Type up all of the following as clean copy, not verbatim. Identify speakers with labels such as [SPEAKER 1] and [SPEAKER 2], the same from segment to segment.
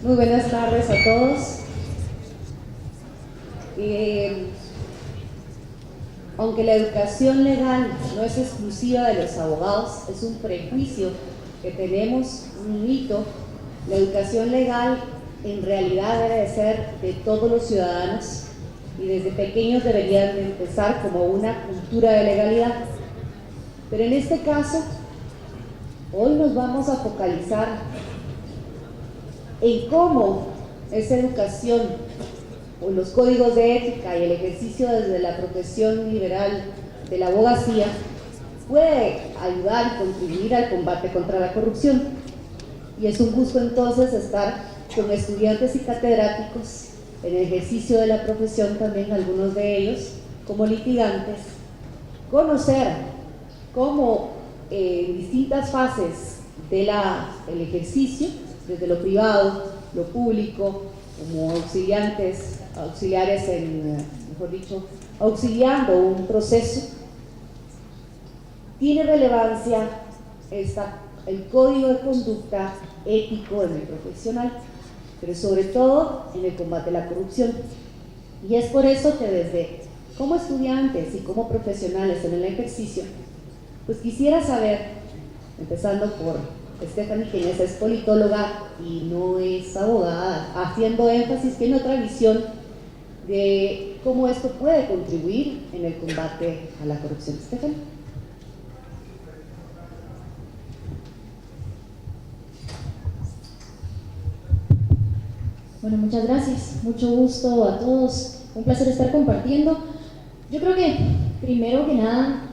[SPEAKER 1] Muy buenas tardes a todos. Aunque la educación legal no es exclusiva de los abogados, es un prejuicio que tenemos, un mito. La educación legal en realidad debe de ser de todos los ciudadanos y desde pequeños deberían de empezar como una cultura de legalidad. Pero en este caso, hoy nos vamos a focalizar en cómo esa educación o los códigos de ética y el ejercicio desde la profesión liberal de la abogacía puede ayudar y contribuir al combate contra la corrupción. Y es un gusto entonces estar con estudiantes y catedráticos en el ejercicio de la profesión, también algunos de ellos como litigantes, conocer cómo en distintas fases del ejercicio, desde lo privado, lo público, como auxiliares auxiliando un proceso, tiene relevancia el código de conducta ético en el profesional, pero sobre todo en el combate a la corrupción. Y es por eso que desde como estudiantes y como profesionales en el ejercicio, pues quisiera saber, empezando por Stephanie, quien es politóloga y no es abogada, haciendo énfasis que en otra visión de cómo esto puede contribuir en el combate a la corrupción. Stephanie.
[SPEAKER 2] Bueno, muchas gracias, mucho gusto a todos, un placer estar compartiendo. Yo creo que primero que nada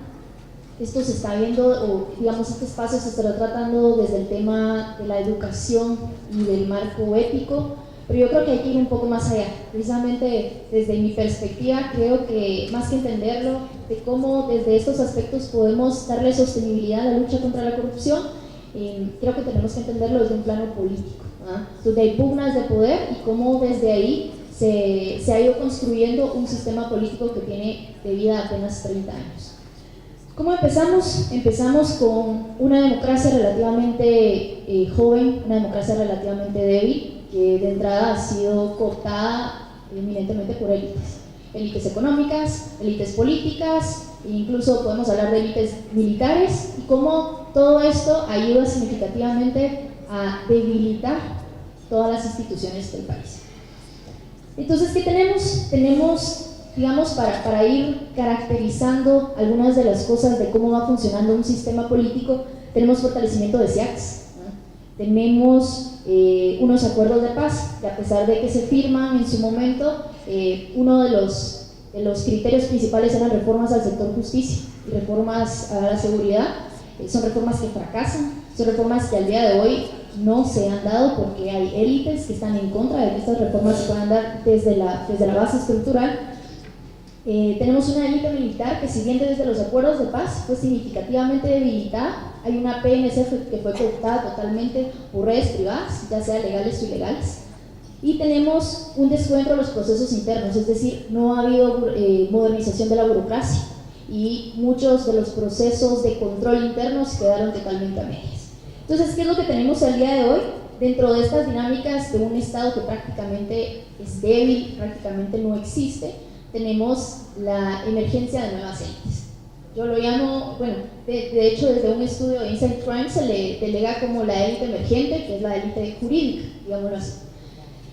[SPEAKER 2] esto se está viendo, o digamos este espacio se estará tratando desde el tema de la educación y del marco ético, pero yo creo que hay que ir un poco más allá. Precisamente desde mi perspectiva creo que más que entenderlo, de cómo desde estos aspectos podemos darle sostenibilidad a la lucha contra la corrupción, creo que tenemos que entenderlo desde un plano político, donde hay pugnas de poder y cómo desde ahí se ha ido construyendo un sistema político que tiene de vida apenas 30 años. ¿Cómo empezamos? Empezamos con una democracia relativamente joven, una democracia relativamente débil, que de entrada ha sido cooptada eminentemente por élites económicas, élites políticas, e incluso podemos hablar de élites militares, y cómo todo esto ayuda significativamente a debilitar todas las instituciones del país. Entonces, ¿qué tenemos? Tenemos, digamos, para ir caracterizando algunas de las cosas de cómo va funcionando un sistema político, tenemos fortalecimiento de SIACs, ¿no? Tenemos unos acuerdos de paz, que a pesar de que se firman en su momento, uno de los criterios principales eran reformas al sector justicia y reformas a la seguridad. Son reformas que fracasan, son reformas que al día de hoy no se han dado porque hay élites que están en contra de que estas reformas se puedan dar desde la base estructural. Tenemos una élite militar que, si bien desde los acuerdos de paz fue significativamente debilitada, hay una PNC que fue cooptada totalmente por redes privadas, ya sea legales o ilegales, y tenemos un descuento de los procesos internos, es decir, no ha habido modernización de la burocracia y muchos de los procesos de control internos quedaron totalmente a medias. Entonces, ¿qué es lo que tenemos al día de hoy? Dentro de estas dinámicas de un Estado que prácticamente es débil, prácticamente no existe, tenemos la emergencia de nuevas élites. Yo lo llamo, bueno, de hecho desde un estudio de Inside Crime se le delega como la élite emergente, que es la élite jurídica, digámoslo así.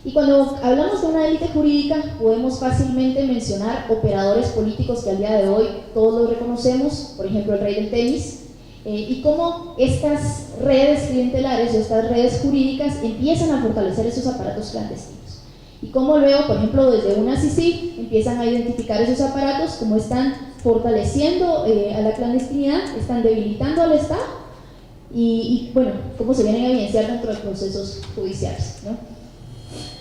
[SPEAKER 2] Y cuando hablamos de una élite jurídica, podemos fácilmente mencionar operadores políticos que al día de hoy todos los reconocemos, por ejemplo el rey del tenis, y cómo estas redes clientelares o estas redes jurídicas empiezan a fortalecer esos aparatos clandestinos. Y cómo luego, por ejemplo, desde una CICIG empiezan a identificar esos aparatos, cómo están fortaleciendo a la clandestinidad, están debilitando al Estado y bueno, cómo se vienen a evidenciar dentro de procesos judiciales, ¿no?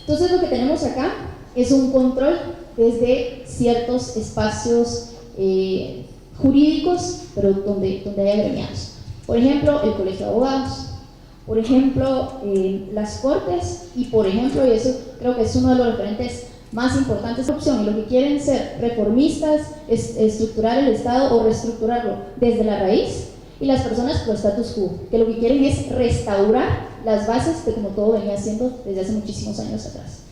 [SPEAKER 2] Entonces, lo que tenemos acá es un control desde ciertos espacios jurídicos, pero donde hay agremiados. Por ejemplo, el Colegio de Abogados, por ejemplo, las Cortes y, por ejemplo, y eso creo que es uno de los referentes más importantes de opción, y lo que quieren ser reformistas es estructurar el Estado o reestructurarlo desde la raíz, y las personas pro status quo, que lo que quieren es restaurar las bases de como todo venía siendo desde hace muchísimos años atrás.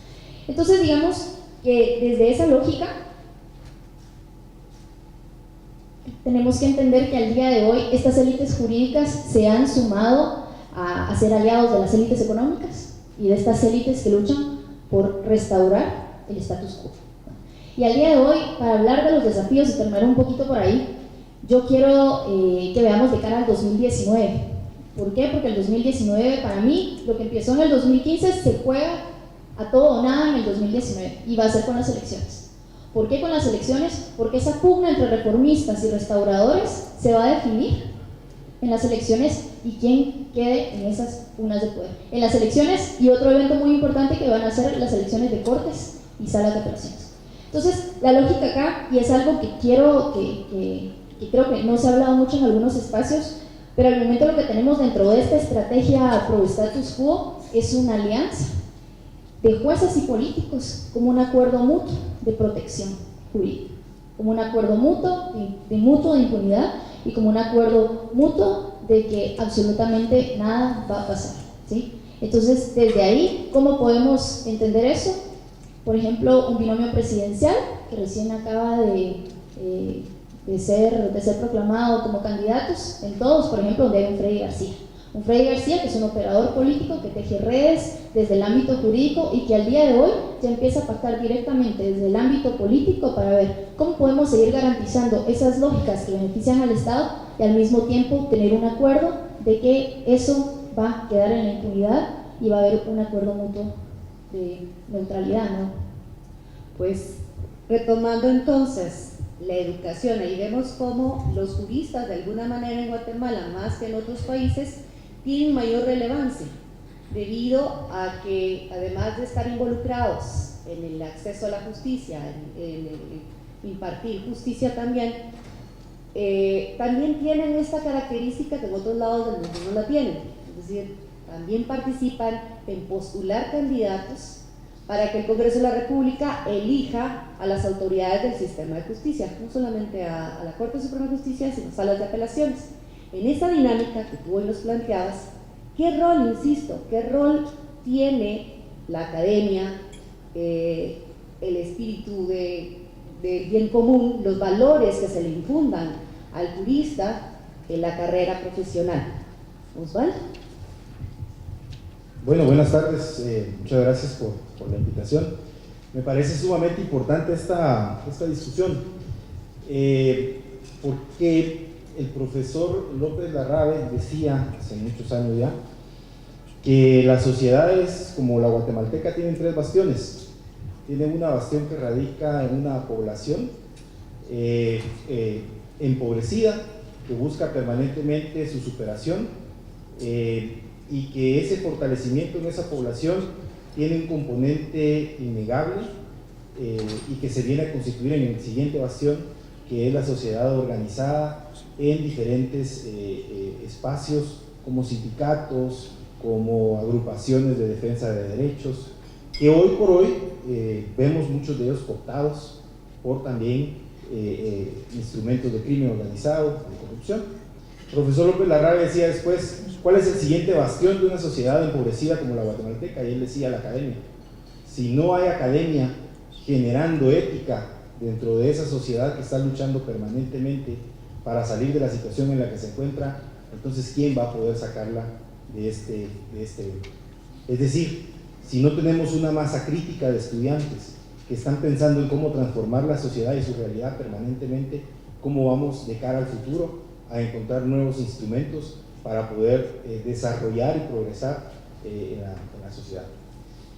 [SPEAKER 2] Entonces, digamos que desde esa lógica tenemos que entender que al día de hoy estas élites jurídicas se han sumado a ser aliados de las élites económicas y de estas élites que luchan por restaurar el status quo. Y al día de hoy, para hablar de los desafíos y terminar un poquito por ahí, yo quiero que veamos de cara al 2019. ¿Por qué? Porque el 2019, para mí, lo que empezó en el 2015 se juega a todo o nada en el 2019 y va a ser con las elecciones. ¿Por qué con las elecciones? Porque esa pugna entre reformistas y restauradores se va a definir en las elecciones y quién quede en esas pugnas de poder. En las elecciones, y otro evento muy importante que van a ser las elecciones de cortes y salas de apelaciones. Entonces, la lógica acá, y es algo que quiero que creo que no se ha hablado mucho en algunos espacios, pero al momento lo que tenemos dentro de esta estrategia pro status quo es una alianza de jueces y políticos como un acuerdo mutuo de protección jurídica, como un acuerdo mutuo de impunidad y como un acuerdo mutuo de que absolutamente nada va a pasar, ¿sí? Entonces, desde ahí, ¿cómo podemos entender eso? Por ejemplo, un binomio presidencial que recién acaba de ser proclamado como candidatos en todos, por ejemplo, donde hay un Freddy García. Un Freddy García que es un operador político que teje redes desde el ámbito jurídico y que al día de hoy ya empieza a pactar directamente desde el ámbito político para ver cómo podemos seguir garantizando esas lógicas que benefician al Estado y al mismo tiempo tener un acuerdo de que eso va a quedar en la impunidad y va a haber un acuerdo mutuo de neutralidad, ¿no?
[SPEAKER 1] Pues retomando entonces la educación, ahí vemos cómo los juristas de alguna manera en Guatemala, más que en otros países, tienen mayor relevancia, debido a que además de estar involucrados en el acceso a la justicia, en impartir justicia también, también tienen esta característica que en otros lados del mundo no la tienen, es decir, también participan en postular candidatos para que el Congreso de la República elija a las autoridades del sistema de justicia, no solamente a la Corte Suprema de Justicia, sino a salas de apelaciones. En esa dinámica que tú hoy nos planteabas, ¿qué rol, insisto, qué rol tiene la academia, el espíritu del bien común, los valores que se le infundan al jurista en la carrera profesional? Osvaldo.
[SPEAKER 3] Bueno, buenas tardes, muchas gracias por la invitación. Me parece sumamente importante esta discusión, porque el profesor López Larrabe decía hace muchos años ya que las sociedades como la guatemalteca tienen tres bastiones. Tienen una bastión que radica en una población empobrecida, que busca permanentemente su superación, y que ese fortalecimiento en esa población tiene un componente innegable y que se viene a constituir en el siguiente bastión, que es la sociedad organizada en diferentes espacios como sindicatos, como agrupaciones de defensa de derechos, que hoy por hoy vemos muchos de ellos cooptados por también instrumentos de crimen organizado, de corrupción. El profesor López Larrabe decía después, ¿cuál es el siguiente bastión de una sociedad empobrecida como la guatemalteca? Y él decía, la academia. Si no hay academia generando ética dentro de esa sociedad que está luchando permanentemente para salir de la situación en la que se encuentra, entonces ¿quién va a poder sacarla de este evento? Es decir, si no tenemos una masa crítica de estudiantes que están pensando en cómo transformar la sociedad y su realidad permanentemente, ¿cómo vamos de cara al futuro a encontrar nuevos instrumentos para poder desarrollar y progresar en la sociedad?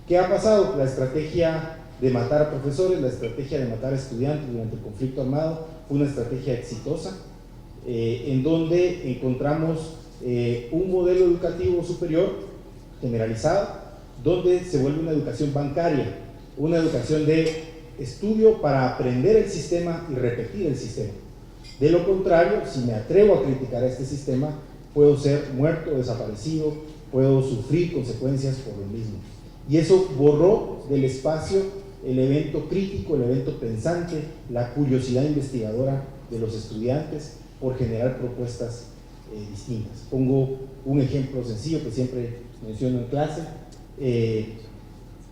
[SPEAKER 3] ¿Qué ha pasado? La estrategia de matar a profesores, la estrategia de matar a estudiantes durante el conflicto armado fue una estrategia exitosa, en donde encontramos un modelo educativo superior generalizado, donde se vuelve una educación bancaria, una educación de estudio para aprender el sistema y repetir el sistema. De lo contrario, si me atrevo a criticar a este sistema, puedo ser muerto, desaparecido, puedo sufrir consecuencias por lo mismo. Y eso borró del espacio el evento crítico, el evento pensante, la curiosidad investigadora de los estudiantes por generar propuestas distintas. Pongo un ejemplo sencillo que siempre menciono en clase.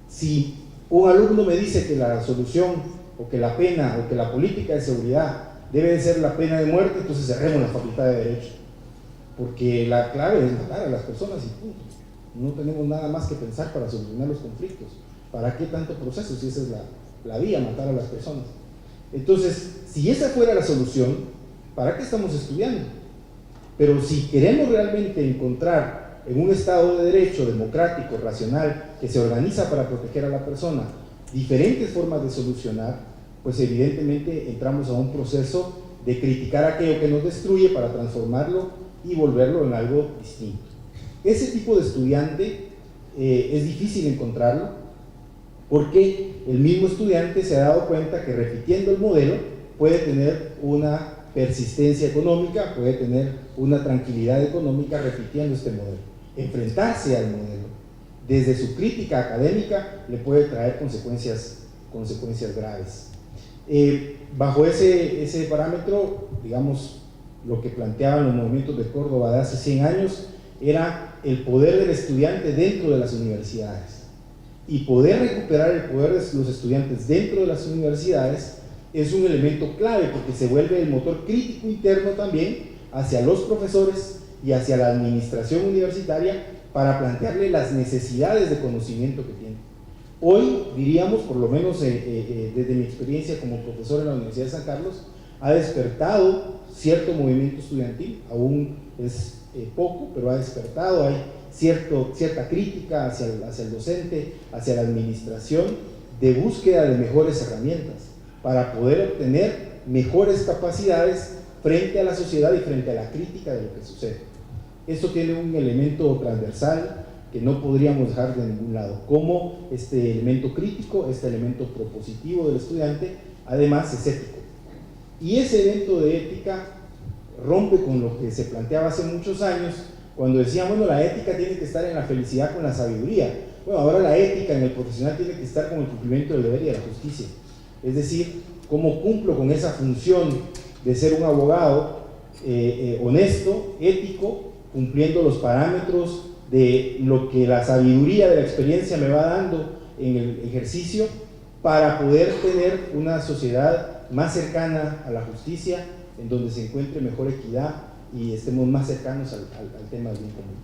[SPEAKER 3] Si un alumno me dice que la solución o que la pena o que la política de seguridad debe de ser la pena de muerte, entonces cerremos la facultad de Derecho, porque la clave es matar a las personas y punto. No tenemos nada más que pensar para solucionar los conflictos. ¿Para qué tanto proceso si esa es la vía, matar a las personas? Entonces, si esa fuera la solución, ¿para qué estamos estudiando? Pero si queremos realmente encontrar en un Estado de Derecho democrático, racional, que se organiza para proteger a la persona, diferentes formas de solucionar, pues evidentemente entramos a un proceso de criticar aquello que nos destruye para transformarlo y volverlo en algo distinto. Ese tipo de estudiante es difícil encontrarlo, porque el mismo estudiante se ha dado cuenta que repitiendo el modelo puede tener una persistencia económica, puede tener una tranquilidad económica repitiendo este modelo. Enfrentarse al modelo desde su crítica académica le puede traer consecuencias graves. Bajo ese parámetro, digamos, lo que planteaban los movimientos de Córdoba de hace 100 años era el poder del estudiante dentro de las universidades. Y poder recuperar el poder de los estudiantes dentro de las universidades es un elemento clave, porque se vuelve el motor crítico interno también hacia los profesores y hacia la administración universitaria para plantearle las necesidades de conocimiento que tienen. Hoy, diríamos, por lo menos desde mi experiencia como profesor en la Universidad de San Carlos, ha despertado cierto movimiento estudiantil, aún es poco, pero ha despertado, hay cierta crítica hacia el docente, hacia la administración, de búsqueda de mejores herramientas para poder obtener mejores capacidades frente a la sociedad y frente a la crítica de lo que sucede. Esto tiene un elemento transversal que no podríamos dejar de ningún lado, como este elemento crítico, este elemento propositivo del estudiante, además es ético. Y ese evento de ética rompe con lo que se planteaba hace muchos años, cuando decían, bueno, la ética tiene que estar en la felicidad con la sabiduría. Bueno, ahora la ética en el profesional tiene que estar con el cumplimiento del deber y de la justicia. Es decir, cómo cumplo con esa función de ser un abogado honesto, ético, cumpliendo los parámetros de lo que la sabiduría de la experiencia me va dando en el ejercicio, para poder tener una sociedad más cercana a la justicia, en donde se encuentre mejor equidad y estemos más cercanos al tema del bien común.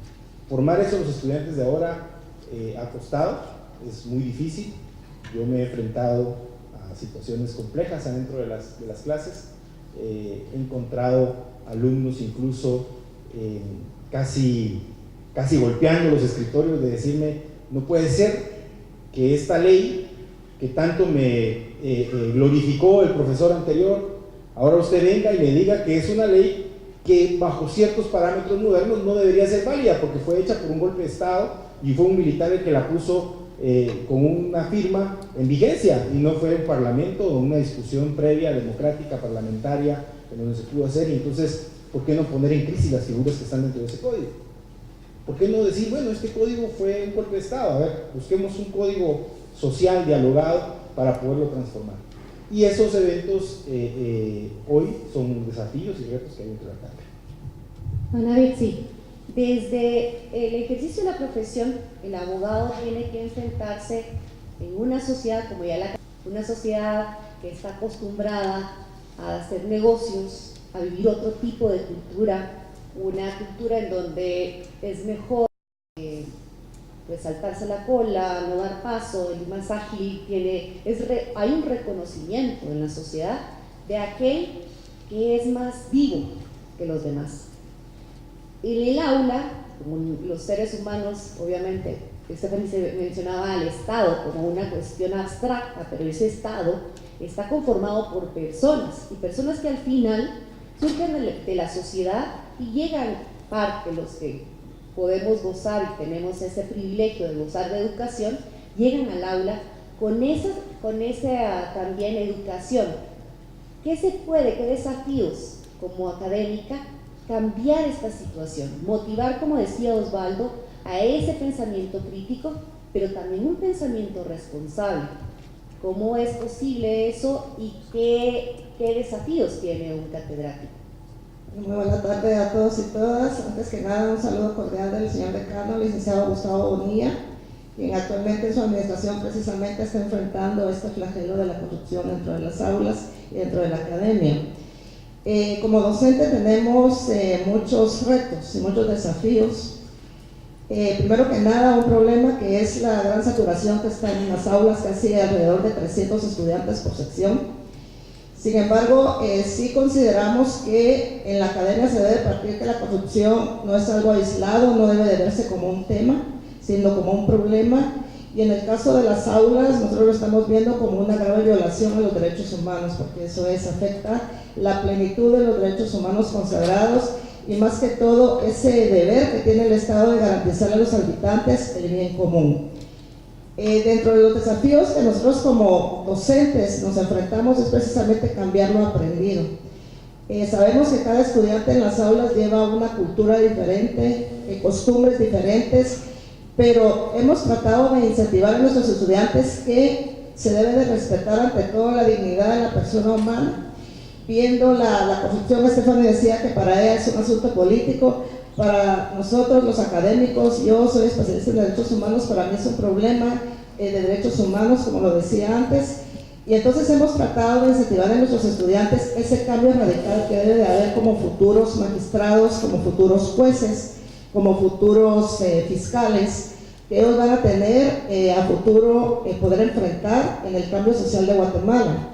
[SPEAKER 3] Formar eso a los estudiantes de ahora ha costado, es muy difícil. Yo me he enfrentado a situaciones complejas adentro de las clases, he encontrado alumnos incluso casi golpeando los escritorios, de decirme, no puede ser que esta ley que tanto me glorificó el profesor anterior, ahora usted venga y me diga que es una ley que bajo ciertos parámetros modernos no debería ser válida, porque fue hecha por un golpe de Estado y fue un militar el que la puso con una firma en vigencia, y no fue un parlamento o una discusión previa, democrática, parlamentaria, en donde se pudo hacer. Y entonces, ¿por qué no poner en crisis las figuras que están dentro de ese código? ¿Por qué no decir, bueno, este código fue un golpe de Estado, a ver, busquemos un código social dialogado para poderlo transformar? Y esos eventos hoy son desafíos y retos que hay que tratar.
[SPEAKER 1] Ana Betsy, desde el ejercicio de la profesión, el abogado tiene que enfrentarse en una sociedad como una sociedad que está acostumbrada a hacer negocios, a vivir otro tipo de cultura, una cultura en donde es mejor pues saltarse la cola, no dar paso, el más ágil, hay un reconocimiento en la sociedad de aquel que es más vivo que los demás. En el aula, como los seres humanos, obviamente, Stephanie se mencionaba al Estado como una cuestión abstracta, pero ese Estado está conformado por personas, y personas que al final surgen de la sociedad y llegan parte, los que podemos gozar y tenemos ese privilegio de gozar de educación, llegan al aula con esa también educación. ¿Qué desafíos como académica cambiar esta situación? Motivar, como decía Osvaldo, a ese pensamiento crítico, pero también un pensamiento responsable. ¿Cómo es posible eso y qué desafíos tiene un catedrático?
[SPEAKER 4] Muy buena tarde a todos y todas. Antes que nada, un saludo cordial del señor decano, licenciado Gustavo Bonilla, quien actualmente en su administración precisamente está enfrentando este flagelo de la corrupción dentro de las aulas y dentro de la academia. Como docente tenemos muchos retos y muchos desafíos. Primero que nada, un problema que es la gran saturación que está en las aulas, casi alrededor de 300 estudiantes por sección. Sin embargo, sí consideramos que en la academia se debe partir que la corrupción no es algo aislado, no debe de verse como un tema, sino como un problema. Y en el caso de las aulas, nosotros lo estamos viendo como una grave violación a los derechos humanos, porque eso afecta la plenitud de los derechos humanos consagrados y más que todo ese deber que tiene el Estado de garantizar a los habitantes el bien común. Dentro de los desafíos que nosotros como docentes nos enfrentamos es precisamente cambiar lo aprendido. Sabemos que cada estudiante en las aulas lleva una cultura diferente, costumbres diferentes, pero hemos tratado de incentivar a nuestros estudiantes que se debe de respetar ante todo la dignidad de la persona humana. Viendo la corrupción, Stephanie decía que para ella es un asunto político. Para nosotros los académicos, yo soy especialista en derechos humanos, para mí es un problema de derechos humanos, como lo decía antes, y entonces hemos tratado de incentivar a nuestros estudiantes ese cambio radical que debe de haber como futuros magistrados, como futuros jueces, como futuros fiscales, que ellos van a tener a futuro poder enfrentar en el cambio social de Guatemala.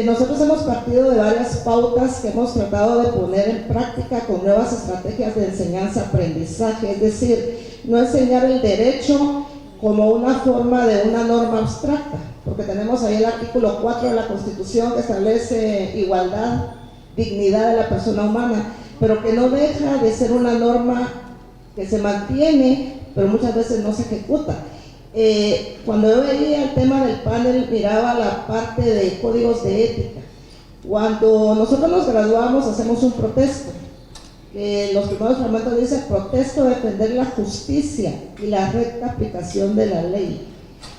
[SPEAKER 4] Nosotros hemos partido de varias pautas que hemos tratado de poner en práctica con nuevas estrategias de enseñanza-aprendizaje, es decir, no enseñar el derecho como una forma de una norma abstracta, porque tenemos ahí el artículo 4 de la Constitución que establece igualdad, dignidad de la persona humana, pero que no deja de ser una norma que se mantiene, pero muchas veces no se ejecuta. Cuando yo veía el tema del panel, miraba la parte de códigos de ética. Cuando nosotros nos graduamos, hacemos un protesto. Los primeros fragmentos dicen: protesto defender la justicia y la recta aplicación de la ley,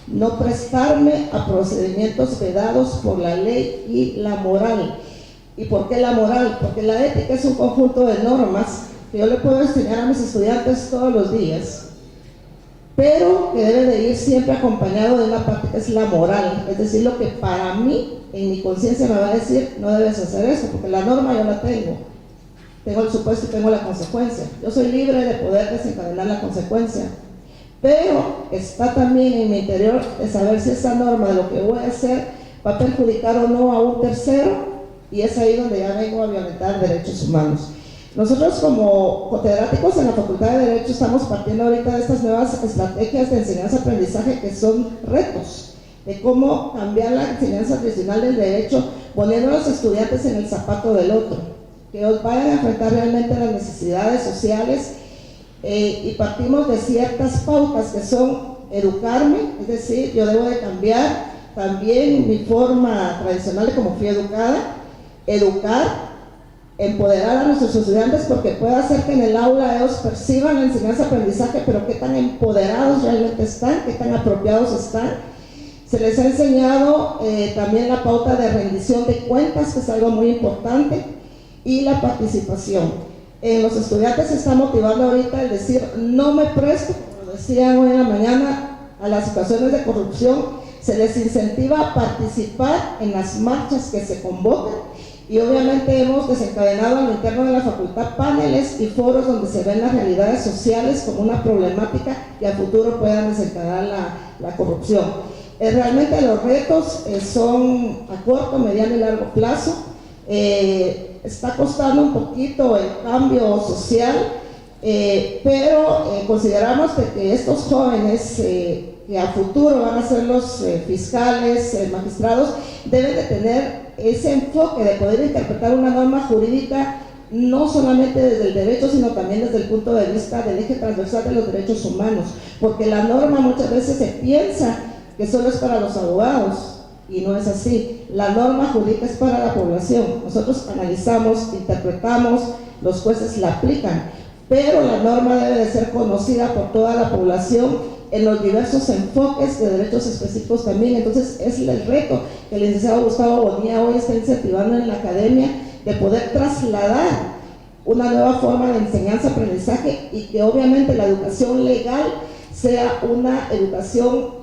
[SPEAKER 4] no prestarme a procedimientos vedados por la ley y la moral. ¿Y por qué la moral? Porque la ética es un conjunto de normas que yo le puedo enseñar a mis estudiantes todos los días, pero que debe de ir siempre acompañado de una parte que es la moral, es decir, lo que para mí, en mi conciencia me va a decir: no debes hacer eso, porque la norma yo la tengo el supuesto y tengo la consecuencia. Yo soy libre de poder desencadenar la consecuencia, pero está también en mi interior de saber si esa norma de lo que voy a hacer va a perjudicar o no a un tercero, y es ahí donde ya vengo a violentar derechos humanos. Nosotros como catedráticos en la Facultad de Derecho estamos partiendo ahorita de estas nuevas estrategias de enseñanza-aprendizaje que son retos, de cómo cambiar la enseñanza tradicional del derecho poniendo a los estudiantes en el zapato del otro, que ellos vayan a enfrentar realmente las necesidades sociales, y partimos de ciertas pautas que son educarme, es decir, yo debo de cambiar también mi forma tradicional de cómo fui educada, educar, empoderar a nuestros estudiantes, porque puede hacer que en el aula ellos perciban la enseñanza-aprendizaje, pero qué tan empoderados realmente están, qué tan apropiados están. Se les ha enseñado también la pauta de rendición de cuentas, que es algo muy importante, y la participación. Los estudiantes se está motivando ahorita el decir: no me presto, como decían hoy en la mañana, a las situaciones de corrupción. Se les incentiva a participar en las marchas que se convocan, y obviamente hemos desencadenado al interno de la facultad paneles y foros donde se ven las realidades sociales como una problemática que a futuro puedan desencadenar la corrupción. Realmente los retos son a corto, mediano y largo plazo. Está costando un poquito el cambio social, pero consideramos que estos jóvenes que a futuro van a ser los fiscales, magistrados, deben de tener ese enfoque de poder interpretar una norma jurídica no solamente desde el derecho, sino también desde el punto de vista del eje transversal de los derechos humanos, porque la norma muchas veces se piensa que solo es para los abogados, y no es así. La norma jurídica es para la población. Nosotros analizamos, interpretamos, los jueces la aplican, pero la norma debe de ser conocida por toda la población en los diversos enfoques de derechos específicos también. Entonces es el reto que el licenciado Gustavo Bonilla hoy está incentivando en la academia, de poder trasladar una nueva forma de enseñanza-aprendizaje y que obviamente la educación legal sea una educación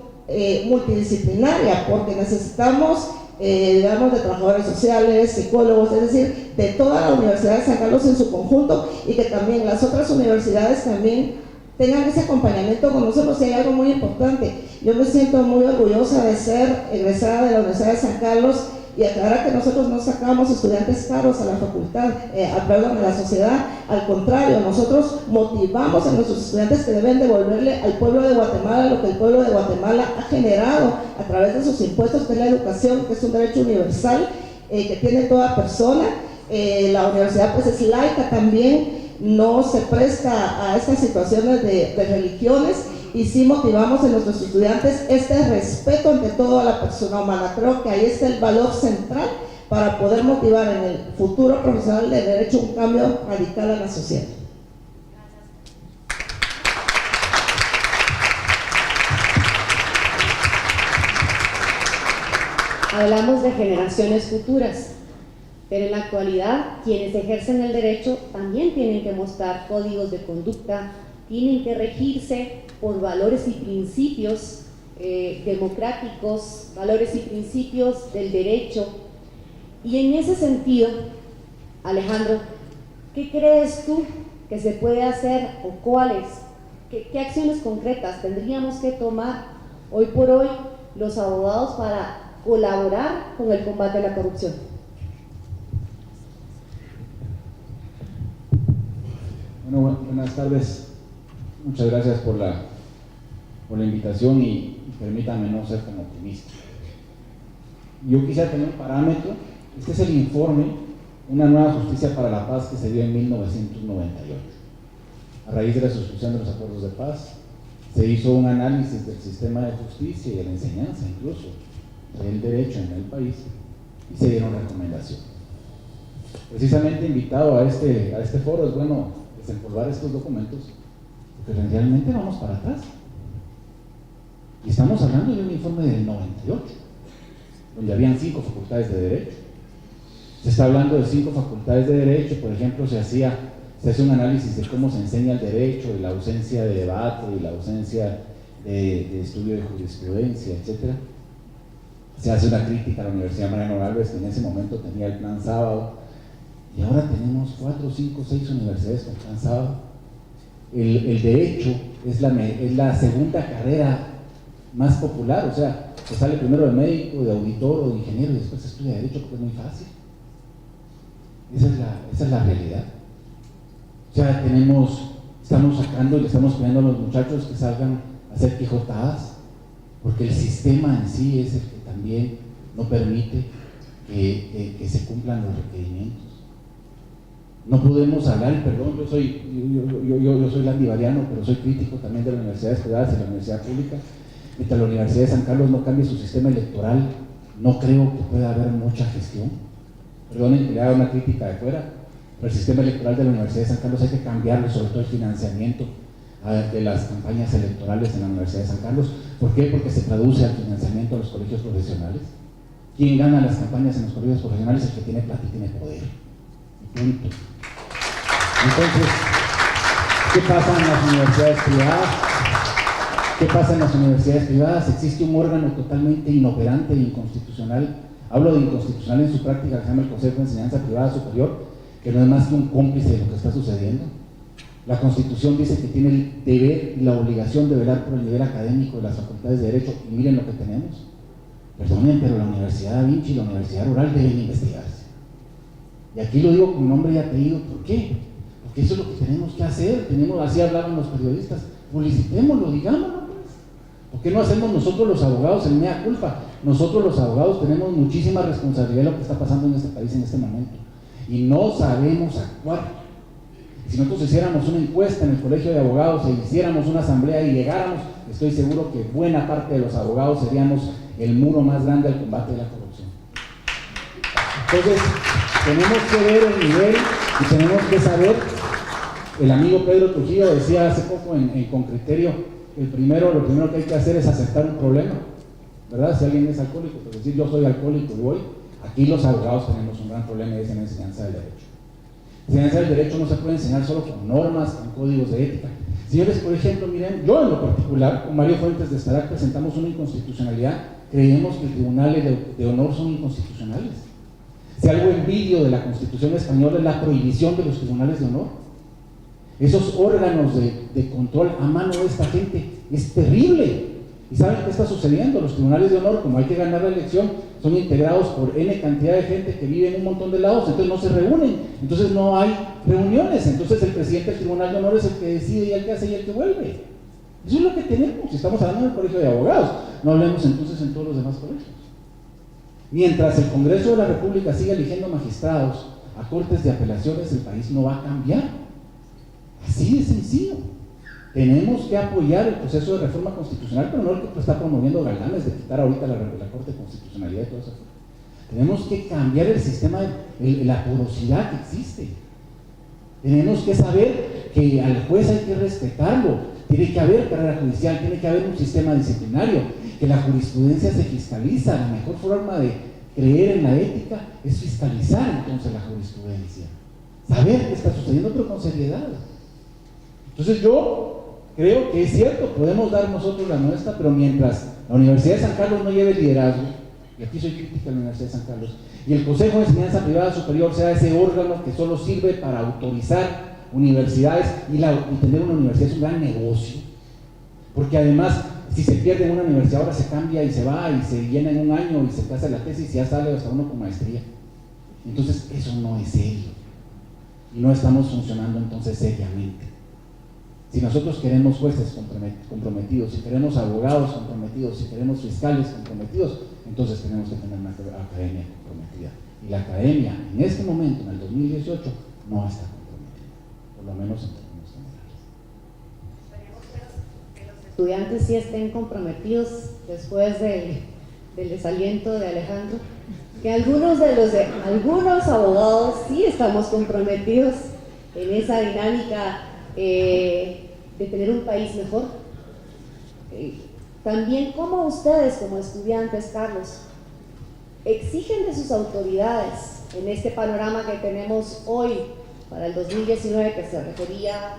[SPEAKER 4] multidisciplinaria, porque necesitamos, digamos, de trabajadores sociales, psicólogos, es decir, de toda la Universidad de San Carlos en su conjunto, y que también las otras universidades también tengan ese acompañamiento con nosotros. Y hay algo muy importante, yo me siento muy orgullosa de ser egresada de la Universidad de San Carlos, y aclarar que nosotros no sacamos estudiantes caros a la facultad, a la sociedad. Al contrario, nosotros motivamos a nuestros estudiantes que deben devolverle al pueblo de Guatemala lo que el pueblo de Guatemala ha generado a través de sus impuestos, que es la educación, que es un derecho universal que tiene toda persona. La universidad pues es laica también, no se presta a estas situaciones de religiones, y sí motivamos en nuestros estudiantes este respeto ante toda la persona humana. Creo que ahí está el valor central para poder motivar en el futuro profesional de derecho un cambio radical a la sociedad.
[SPEAKER 1] Hablamos de generaciones futuras, pero en la actualidad quienes ejercen el derecho también tienen que mostrar códigos de conducta, tienen que regirse por valores y principios democráticos, valores y principios del derecho. Y en ese sentido, Alejandro, ¿qué crees tú que se puede hacer o cuáles, qué acciones concretas tendríamos que tomar hoy por hoy los abogados para colaborar con el combate a la corrupción?
[SPEAKER 5] Bueno, buenas tardes. Muchas gracias por la invitación y permítanme no ser tan optimista. Yo quisiera tener un parámetro. Este es el informe Una nueva justicia para la paz, que se dio en 1998. A raíz de la suscripción de los acuerdos de paz, se hizo un análisis del sistema de justicia y de la enseñanza, incluso del derecho en el país, y se dieron recomendaciones. Precisamente invitado a este foro es bueno desempolvar estos documentos, porque realmente vamos para atrás. Y estamos hablando de un informe del 98, donde habían 5 facultades de derecho. Se está hablando de 5 facultades de derecho. Por ejemplo, se hace un análisis de cómo se enseña el derecho, y la ausencia de debate, y la ausencia de estudio de jurisprudencia, etc. Se hace una crítica a la Universidad Mariano Gálvez, que en ese momento tenía el plan sábado, y ahora tenemos 4, 5, 6 universidades con plan sábado. El derecho es la segunda carrera más popular, o sea, se sale primero de médico, de auditor o de ingeniero, y después se estudia derecho, porque es muy fácil. Esa es la realidad. O sea, estamos sacando y le estamos pidiendo a los muchachos que salgan a hacer quijotadas, porque el sistema en sí es el que también no permite que se cumplan los requerimientos. No podemos hablar, perdón, yo soy landivariano, pero soy crítico también de las universidades privadas y de la universidad pública. Mientras la Universidad de San Carlos no cambie su sistema electoral, no creo que pueda haber mucha gestión. Perdonen que le haga una crítica de fuera, pero el sistema electoral de la Universidad de San Carlos hay que cambiarlo, sobre todo el financiamiento de las campañas electorales en la Universidad de San Carlos. ¿Por qué? Porque se traduce al financiamiento de los colegios profesionales. ¿Quién gana las campañas en los colegios profesionales? El que tiene plata y tiene poder. Y punto. Entonces, ¿qué pasa en las universidades privadas? ¿Qué pasa en las universidades privadas? Existe un órgano totalmente inoperante e inconstitucional. Hablo de inconstitucional en su práctica, que se llama el Consejo de Enseñanza Privada Superior, que no es más que un cómplice de lo que está sucediendo. La Constitución dice que tiene el deber y la obligación de velar por el nivel académico de las facultades de Derecho, y miren lo que tenemos. Perdonen, pero la Universidad Da Vinci y la Universidad Rural deben investigarse. Y aquí lo digo con nombre y apellido. ¿Por qué? Porque eso es lo que tenemos que hacer. Así hablaban los periodistas. Publicitémoslo, digámoslo, pues. ¿Por qué no hacemos nosotros los abogados el mea culpa? Nosotros los abogados tenemos muchísima responsabilidad de lo que está pasando en este país en este momento, y no sabemos actuar. Si nosotros hiciéramos una encuesta en el Colegio de Abogados e hiciéramos una asamblea y llegáramos, estoy seguro que buena parte de los abogados seríamos el muro más grande al combate de la corrupción. Entonces, tenemos que ver el nivel y tenemos que saber. El amigo Pedro Trujillo decía hace poco en Con Criterio, lo primero que hay que hacer es aceptar un problema, ¿verdad? Si alguien es alcohólico, pues decir yo soy alcohólico y voy. Aquí los abogados tenemos un gran problema, y es en la enseñanza del derecho. Enseñanza del derecho no se puede enseñar solo con normas, con códigos de ética. Señores, por ejemplo, miren, yo en lo particular, con Mario Fuentes de Starac presentamos una inconstitucionalidad. Creemos que los tribunales de honor son inconstitucionales. Si algo envidio de la Constitución española es la prohibición de los tribunales de honor. Esos órganos de control a mano de esta gente es terrible. ¿Y saben qué está sucediendo? Los tribunales de honor, como hay que ganar la elección, son integrados por N cantidad de gente que vive en un montón de lados, entonces no se reúnen, entonces no hay reuniones, entonces el presidente del tribunal de honor es el que decide y el que hace y el que vuelve. Eso es lo que tenemos. Si estamos hablando del colegio de abogados, no hablemos entonces en todos los demás colegios. Mientras el Congreso de la República siga eligiendo magistrados a cortes de apelaciones, el país no va a cambiar. Así de sencillo. Tenemos que apoyar el proceso de reforma constitucional, pero no el que está promoviendo Galanes de quitar ahorita la Corte de Constitucionalidad y todo eso. Tenemos que cambiar el sistema, la porosidad que existe. Tenemos que saber que al juez hay que respetarlo, tiene que haber carrera judicial, tiene que haber un sistema disciplinario, que la jurisprudencia se fiscaliza. La mejor forma de creer en la ética es fiscalizar entonces la jurisprudencia, saber qué está sucediendo, pero con seriedad. Entonces yo creo que es cierto, podemos dar nosotros la nuestra, pero mientras la Universidad de San Carlos no lleve liderazgo, y aquí soy crítica de la Universidad de San Carlos, y el Consejo de Enseñanza Privada Superior sea ese órgano que solo sirve para autorizar universidades, y tener una universidad es un gran negocio, porque además, si se pierde una universidad ahora se cambia y se va y se llena en un año y se pasa la tesis y ya sale hasta uno con maestría. Entonces eso no es serio, y no estamos funcionando entonces seriamente. Si nosotros queremos jueces comprometidos, si queremos abogados comprometidos, si queremos fiscales comprometidos, entonces tenemos que tener una academia comprometida. Y la academia, en este momento, en el 2018, no está comprometida, por lo menos en términos generales.
[SPEAKER 1] Esperemos que los estudiantes sí estén comprometidos después del desaliento de Alejandro, que algunos abogados sí estamos comprometidos en esa dinámica de tener un país mejor. También, como ustedes como estudiantes, Carlos, exigen de sus autoridades en este panorama que tenemos hoy para el 2019, que se refería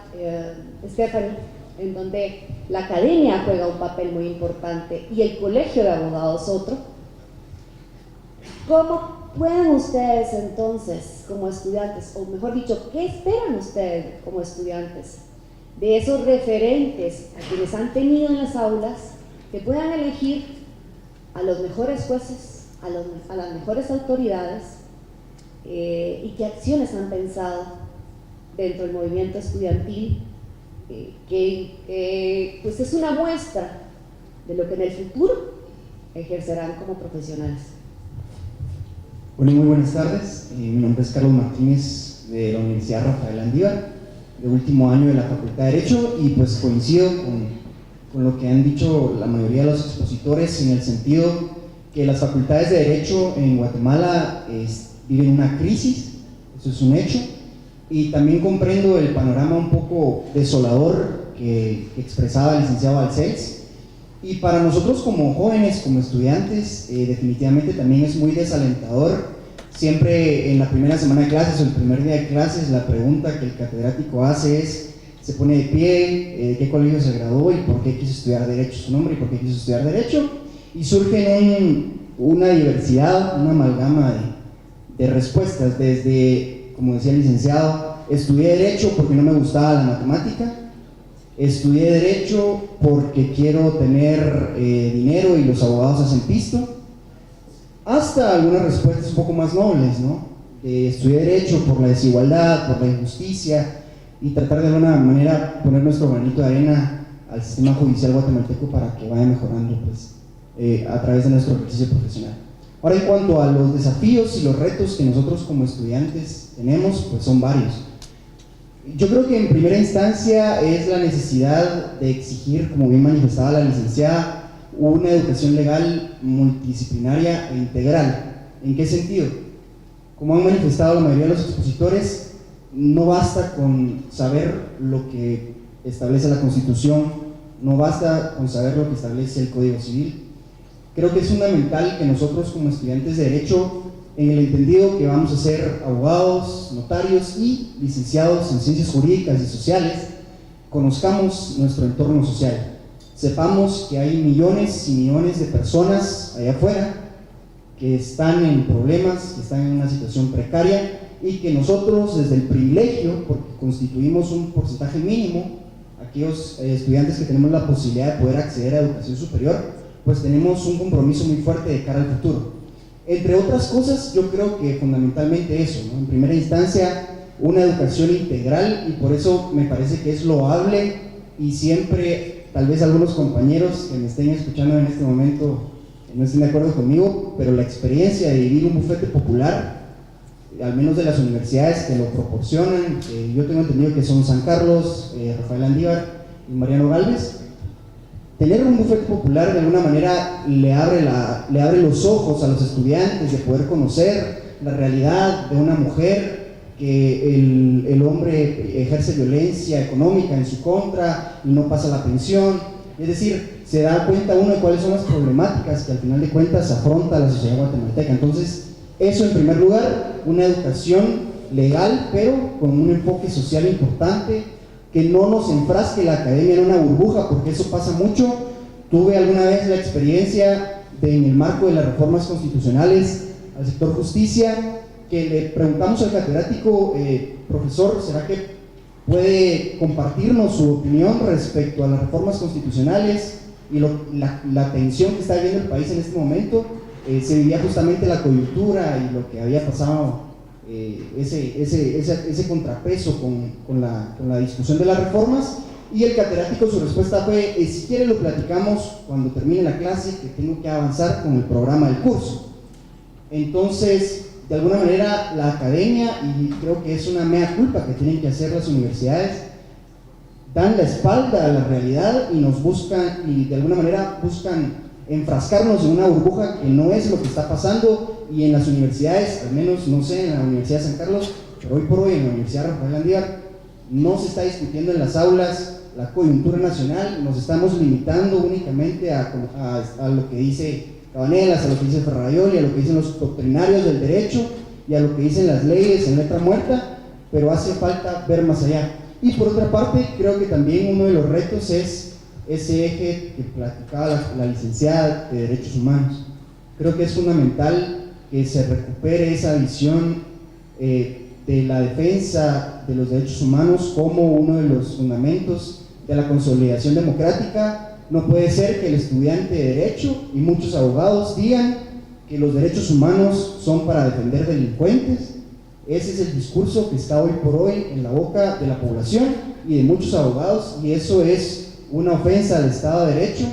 [SPEAKER 1] Stephanie, en donde la academia juega un papel muy importante y el colegio de abogados otro. ¿Cómo pueden ustedes entonces, como estudiantes, o mejor dicho, qué esperan ustedes como estudiantes de esos referentes a quienes han tenido en las aulas, que puedan elegir a los mejores jueces, a las mejores autoridades, y qué acciones han pensado dentro del movimiento estudiantil, que pues es una muestra de lo que en el futuro ejercerán como profesionales?
[SPEAKER 6] Bueno, muy buenas tardes. Mi nombre es Carlos Martínez, de la Universidad Rafael Andívar, de último año de la Facultad de Derecho, y pues coincido con lo que han dicho la mayoría de los expositores, en el sentido que las facultades de Derecho en Guatemala viven una crisis, eso es un hecho, y también comprendo el panorama un poco desolador que expresaba el licenciado Balcells. Y para nosotros como jóvenes, como estudiantes, definitivamente también es muy desalentador. Siempre en la primera semana de clases o el primer día de clases, la pregunta que el catedrático hace es, se pone de pie, de qué colegio se graduó y por qué quiso estudiar Derecho, su nombre y por qué quiso estudiar Derecho, y surge una diversidad, una amalgama de respuestas, desde, como decía el licenciado, estudié Derecho porque no me gustaba la matemática, estudié Derecho porque quiero tener dinero y los abogados hacen pisto, hasta algunas respuestas un poco más nobles, ¿no? Estudié Derecho por la desigualdad, por la injusticia, y tratar de alguna manera poner nuestro granito de arena al sistema judicial guatemalteco para que vaya mejorando, pues, a través de nuestro ejercicio profesional. Ahora, en cuanto a los desafíos y los retos que nosotros como estudiantes tenemos, pues son varios. Yo creo que en primera instancia es la necesidad de exigir, como bien manifestaba la licenciada, una educación legal multidisciplinaria e integral. ¿En qué sentido? Como han manifestado la mayoría de los expositores, no basta con saber lo que establece la Constitución, no basta con saber lo que establece el Código Civil. Creo que es fundamental que nosotros como estudiantes de Derecho en el entendido que vamos a ser abogados, notarios y licenciados en ciencias jurídicas y sociales, conozcamos nuestro entorno social, sepamos que hay millones y millones de personas allá afuera que están en problemas, que están en una situación precaria, y que nosotros desde el privilegio, porque constituimos un porcentaje mínimo, aquellos estudiantes que tenemos la posibilidad de poder acceder a educación superior, pues tenemos un compromiso muy fuerte de cara al futuro. Entre otras cosas, yo creo que fundamentalmente eso, ¿no? En primera instancia, una educación integral, y por eso me parece que es loable, y siempre, tal vez algunos compañeros que me estén escuchando en este momento no estén de acuerdo conmigo, pero la experiencia de vivir un bufete popular, al menos de las universidades que lo proporcionan, yo tengo entendido que son San Carlos, Rafael Landívar y Mariano Gálvez, tener un bufete popular de alguna manera le abre los ojos a los estudiantes de poder conocer la realidad de una mujer, que el hombre ejerce violencia económica en su contra y no pasa la pensión, es decir, se da cuenta uno de cuáles son las problemáticas que al final de cuentas afronta la sociedad guatemalteca. Entonces, eso en primer lugar, una educación legal, pero con un enfoque social importante, que no nos enfrasque la academia en una burbuja, porque eso pasa mucho. Tuve alguna vez la experiencia de, en el marco de las reformas constitucionales al sector justicia, que le preguntamos al catedrático, profesor, ¿será que puede compartirnos su opinión respecto a las reformas constitucionales y la tensión que está viviendo el país en este momento? Se vivía justamente la coyuntura y lo que había pasado, ese contrapeso con la discusión de las reformas, y el catedrático, su respuesta fue, si quiere lo platicamos cuando termine la clase, que tengo que avanzar con el programa del curso. Entonces, de alguna manera, la academia, y creo que es una mea culpa que tienen que hacer las universidades, dan la espalda a la realidad y nos buscan, y de alguna manera buscan enfrascarnos en una burbuja que no es lo que está pasando. Y en las universidades, al menos no sé, en la Universidad de San Carlos, pero hoy por hoy en la Universidad Rafael Landívar, no se está discutiendo en las aulas la coyuntura nacional, nos estamos limitando únicamente a lo que dice Cabanelas, a lo que dice Ferrayoli, a lo que dicen los doctrinarios del derecho y a lo que dicen las leyes en letra muerta, pero hace falta ver más allá. Y por otra parte, creo que también uno de los retos es ese eje que platicaba la licenciada de Derechos Humanos. Creo que es fundamental que se recupere esa visión de la defensa de los derechos humanos como uno de los fundamentos de la consolidación democrática. No puede ser que el estudiante de Derecho y muchos abogados digan que los derechos humanos son para defender delincuentes. Ese es el discurso que está hoy por hoy en la boca de la población y de muchos abogados, y eso es una ofensa al Estado de Derecho.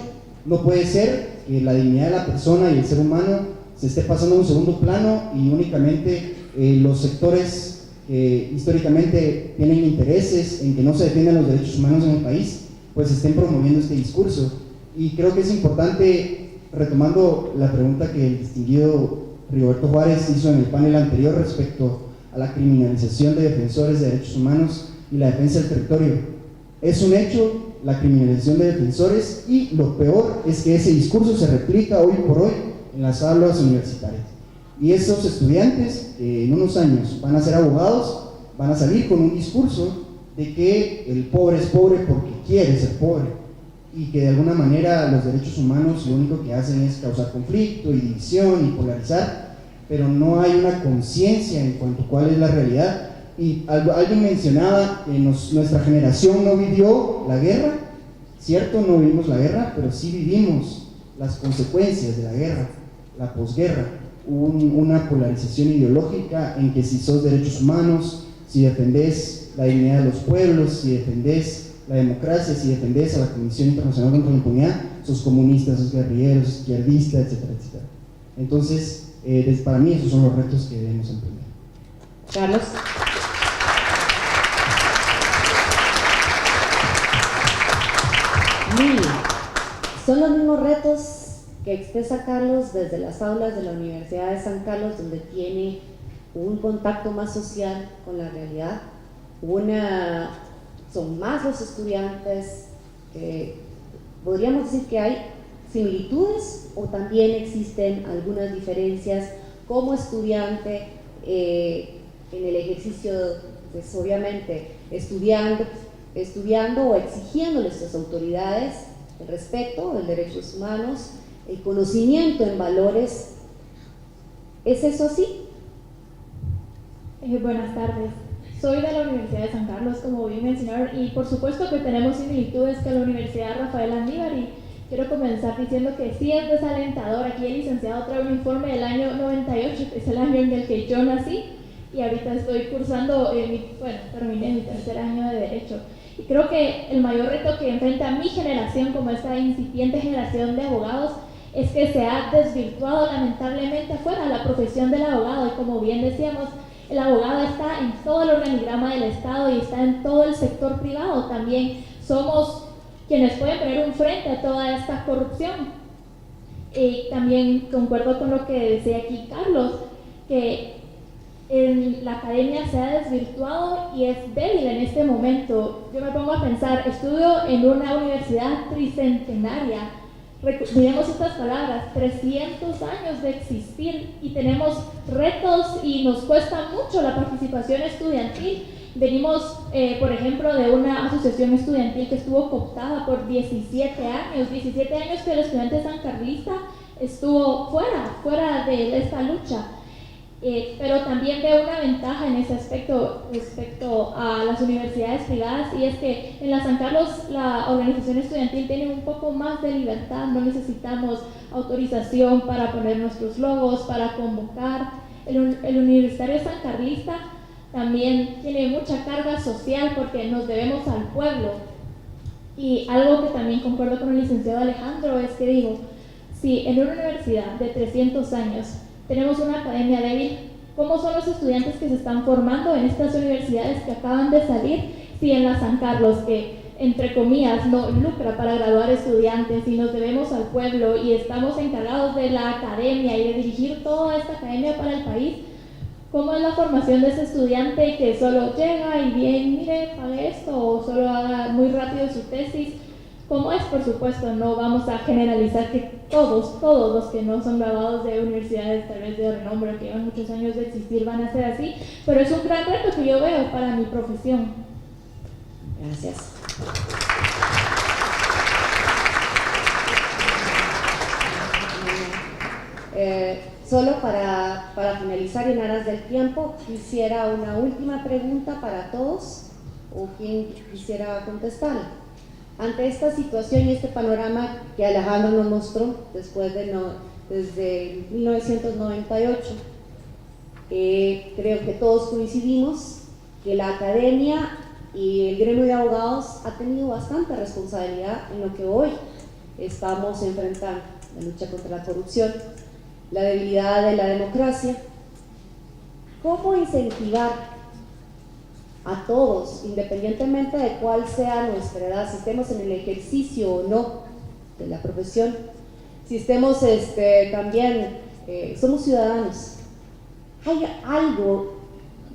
[SPEAKER 6] No puede ser que la dignidad de la persona y el ser humano se esté pasando a un segundo plano y únicamente los sectores que históricamente tienen intereses en que no se defiendan los derechos humanos en el país, pues estén promoviendo este discurso. Y creo que es importante, retomando la pregunta que el distinguido Rigoberto Juárez hizo en el panel anterior respecto a la criminalización de defensores de derechos humanos y la defensa del territorio. Es un hecho la criminalización de defensores, y lo peor es que ese discurso se replica hoy por hoy en las aulas universitarias. Y esos estudiantes en unos años van a ser abogados, van a salir con un discurso de que el pobre es pobre porque quiere ser pobre, y que de alguna manera los derechos humanos lo único que hacen es causar conflicto y división y polarizar, pero no hay una conciencia en cuanto a cuál es la realidad. Y alguien mencionaba que nuestra generación no vivió la guerra, cierto, no vivimos la guerra, pero sí vivimos las consecuencias de la guerra, la posguerra. Hubo una polarización ideológica en que si sos derechos humanos, si defendés la dignidad de los pueblos, si defendés la democracia, si defendés a la Comisión Internacional contra la Impunidad, sos comunista, sos guerrillero, sos izquierdista, etcétera, etcétera. Entonces, para mí esos son los retos que debemos emprender.
[SPEAKER 1] Carlos. Son los mismos retos que expresa Carlos desde las aulas de la Universidad de San Carlos, donde tiene un contacto más social con la realidad. Son más los estudiantes, podríamos decir que hay similitudes o también existen algunas diferencias como estudiante, en el ejercicio, pues obviamente, estudiando o exigiendo a nuestras autoridades el respeto de derechos humanos, el conocimiento en valores. ¿Es eso así?
[SPEAKER 7] Buenas tardes. Soy de la Universidad de San Carlos, como bien mencionaron, y por supuesto que tenemos similitudes con la Universidad Rafael Andívar, y quiero comenzar diciendo que sí es desalentador. Aquí el licenciado trae un informe del año 98, que es el año en el que yo nací, y ahorita estoy cursando, terminé mi tercer año de Derecho. Y creo que el mayor reto que enfrenta mi generación, como esta incipiente generación de abogados, es que se ha desvirtuado lamentablemente afuera la profesión del abogado, y como bien decíamos, el abogado está en todo el organigrama del Estado y está en todo el sector privado. También somos quienes pueden poner un frente a toda esta corrupción. Y también concuerdo con lo que decía aquí Carlos, que la academia se ha desvirtuado y es débil en este momento. Yo me pongo a pensar, estudio en una universidad tricentenaria, diremos estas palabras, 300 años de existir, y tenemos retos y nos cuesta mucho la participación estudiantil. Venimos, por ejemplo, de una asociación estudiantil que estuvo cooptada por 17 años que el estudiante sancarlista estuvo fuera de esta lucha. Pero también veo una ventaja en ese aspecto respecto a las universidades privadas, y es que en la San Carlos la organización estudiantil tiene un poco más de libertad. No necesitamos autorización para poner nuestros logos, para convocar. El universitario sancarlista también tiene mucha carga social porque nos debemos al pueblo. Y algo que también concuerdo con el licenciado Alejandro es que digo, si en una universidad de 300 años tenemos una academia débil, ¿cómo son los estudiantes que se están formando en estas universidades que acaban de salir? Si en la San Carlos, que entre comillas no lucra para graduar estudiantes, y nos debemos al pueblo y estamos encargados de la academia y de dirigir toda esta academia para el país, ¿cómo es la formación de ese estudiante que solo llega y bien, mire, pague esto, o solo haga muy rápido su tesis? ¿Cómo es? Por supuesto, no vamos a generalizar que todos los que no son graduados de universidades tal vez de renombre, que llevan muchos años de existir, van a ser así, pero es un gran reto que yo veo para mi profesión.
[SPEAKER 1] Gracias. Solo para finalizar, en aras del tiempo, quisiera una última pregunta para todos, o quien quisiera contestar. Ante esta situación y este panorama que Alejandro nos mostró desde 1998, creo que todos coincidimos que la academia y el gremio de abogados ha tenido bastante responsabilidad en lo que hoy estamos enfrentando: la lucha contra la corrupción, la debilidad de la democracia. ¿Cómo incentivar a todos, independientemente de cuál sea nuestra edad, si estemos en el ejercicio o no de la profesión, si estemos también, somos ciudadanos? Hay algo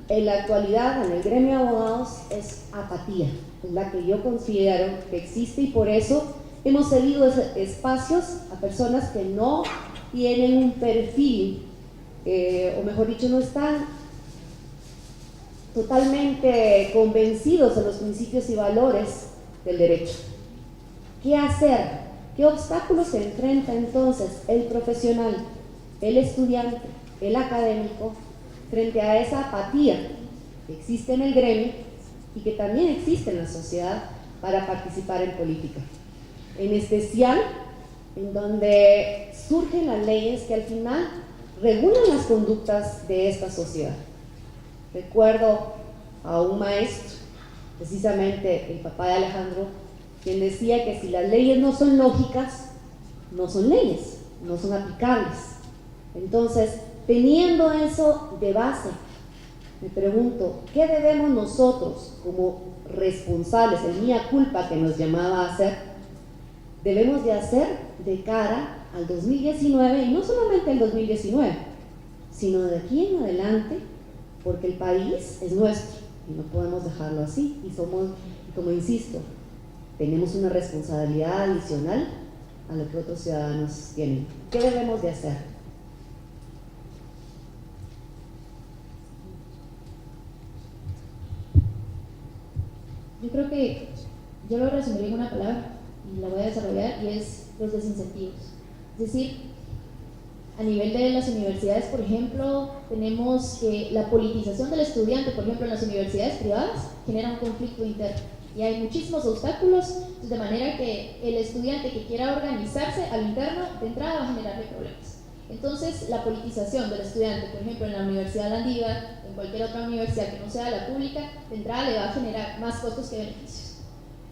[SPEAKER 1] en la actualidad en el gremio de abogados, es apatía, es la que yo considero que existe, y por eso hemos cedido espacios a personas que no tienen un perfil, o mejor dicho, no están totalmente convencidos de los principios y valores del derecho. ¿Qué hacer? ¿Qué obstáculos se enfrenta entonces el profesional, el estudiante, el académico frente a esa apatía que existe en el gremio y que también existe en la sociedad para participar en política? En especial en donde surgen las leyes que al final regulan las conductas de esta sociedad. Recuerdo a un maestro, precisamente el papá de Alejandro, quien decía que si las leyes no son lógicas, no son leyes, no son aplicables. Entonces, teniendo eso de base, me pregunto, ¿qué debemos nosotros como responsables, el mea culpa que nos llamaba a hacer, debemos de hacer de cara al 2019, y no solamente el 2019, sino de aquí en adelante, porque el país es nuestro y no podemos dejarlo así, y somos, como insisto, tenemos una responsabilidad adicional a lo que otros ciudadanos tienen. ¿Qué debemos de hacer?
[SPEAKER 2] Yo creo que yo lo resumiría en una palabra y la voy a desarrollar, y es los desincentivos. Es decir, a nivel de las universidades, por ejemplo, tenemos que la politización del estudiante, por ejemplo, en las universidades privadas, genera un conflicto interno y hay muchísimos obstáculos, de manera que el estudiante que quiera organizarse al interno, de entrada va a generarle problemas. Entonces, la politización del estudiante, por ejemplo, en la Universidad Landívar, en cualquier otra universidad que no sea la pública, de entrada le va a generar más costos que beneficios.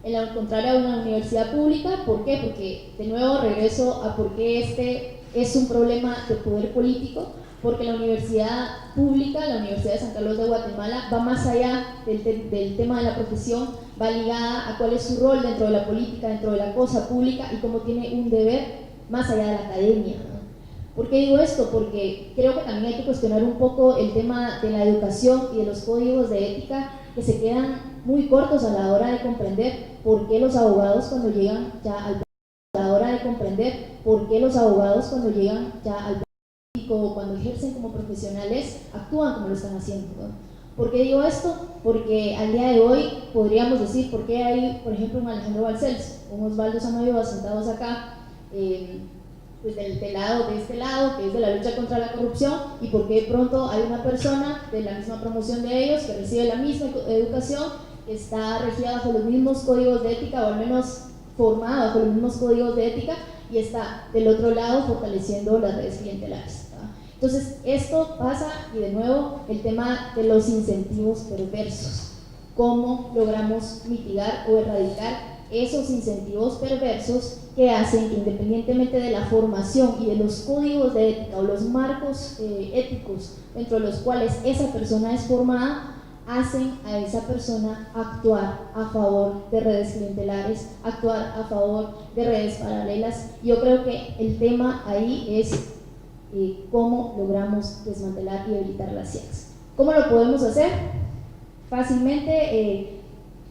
[SPEAKER 2] En lo contrario a una universidad pública, ¿por qué? Porque, de nuevo, regreso a por qué este es un problema de poder político, porque la universidad pública, la Universidad de San Carlos de Guatemala, va más allá del tema de la profesión, va ligada a cuál es su rol dentro de la política, dentro de la cosa pública, y cómo tiene un deber más allá de la academia, ¿no? ¿Por qué digo esto? Porque creo que también hay que cuestionar un poco el tema de la educación y de los códigos de ética, que se quedan muy cortos a la hora de comprender por qué los abogados cuando llegan ya al político o cuando ejercen como profesionales actúan como lo están haciendo, ¿no? ¿Por qué digo esto? Porque al día de hoy podríamos decir por qué hay, por ejemplo, un Alejandro Balcells, un Osvaldo Samayoa sentados acá, pues de este lado, que es de la lucha contra la corrupción, y por qué de pronto hay una persona de la misma promoción de ellos que recibe la misma educación, que está regida bajo los mismos códigos de ética, o al menos formada bajo los mismos códigos de ética, y está del otro lado fortaleciendo las redes clientelares, ¿no? Entonces, esto pasa, y de nuevo, el tema de los incentivos perversos. ¿Cómo logramos mitigar o erradicar esos incentivos perversos que hacen que, independientemente de la formación y de los códigos de ética o los marcos éticos dentro de los cuales esa persona es formada, hacen a esa persona actuar a favor de redes clientelares, actuar a favor de redes paralelas? Yo creo que el tema ahí es cómo logramos desmantelar y debilitar las CIECs. ¿Cómo lo podemos hacer? Fácilmente,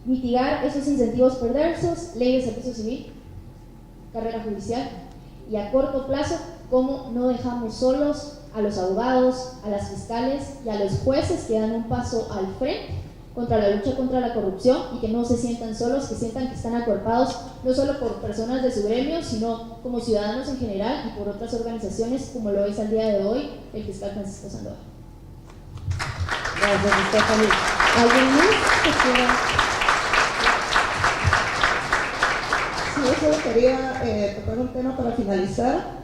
[SPEAKER 2] mitigar esos incentivos perversos, ley de servicio civil, carrera judicial, y a corto plazo, cómo no dejamos solos a los abogados, a las fiscales y a los jueces que dan un paso al frente contra la lucha contra la corrupción, y que no se sientan solos, que sientan que están acuerpados no solo por personas de su gremio, sino como ciudadanos en general y por otras organizaciones, como lo es al día de hoy el fiscal Francisco Sandoval.
[SPEAKER 1] Gracias, Stephanie. ¿Alguien más que quiera?
[SPEAKER 4] Sí, yo solo quería tocar un tema para finalizar.